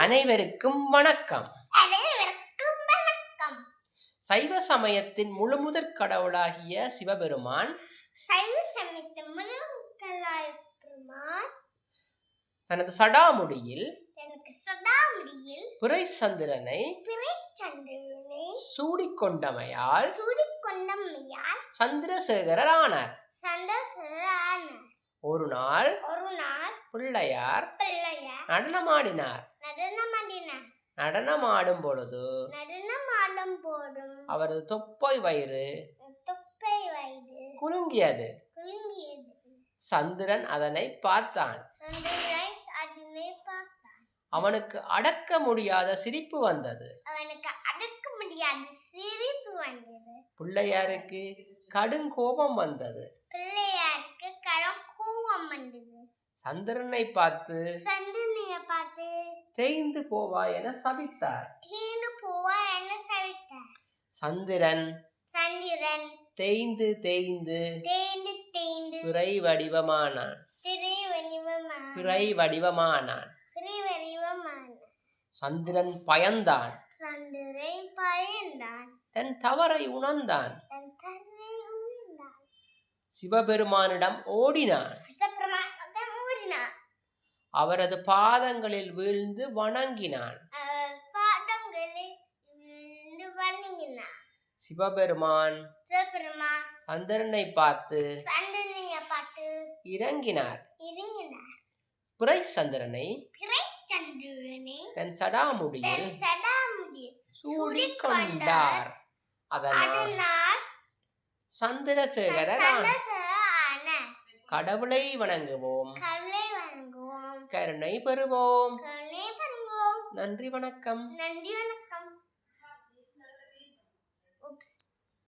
அனைவருக்கும் வணக்கம். சைவ சமயத்தின் முழுமுதற் கடவுளாகிய சிவபெருமான் தனது சடாமுடியில் பிறை சந்திரனை சூடிக்கொண்டமையால் சந்திரசேகரர் ஆனார். ஒரு நாள் பிள்ளையார் நடனமாடினார். நடனமாடும் பொழுது அவரது தொப்பை வயிறு குலுங்கியது. சந்திரன் அதனை பார்த்தான். அவனுக்கு அடக்க முடியாத சிரிப்பு வந்தது. பிள்ளையாருக்கு கடுங்கோபம் வந்தது. சந்திரனை பார்த்து தேய்ந்து போவா என சபித்தார். சந்திரன் தேய்ந்து தேய்ந்து பிறை வடிவமானான். சந்திரன் பயந்தான். தன் தவறை உணர்ந்தான். சிவபெருமானிடம் ஓடினான். அவரது பாதங்களில் வீழ்ந்து வணங்கினான். சிவபெருமான் சந்திரனை பார்த்து இறங்கினார். பிறை சந்திரனை தன் சடாமுடியில் சூடிக்கொண்டார். அதனால் சந்திரசேகரர் கடவுளை வணங்குவோம், கருணை பெறுவோம். நன்றி, வணக்கம்.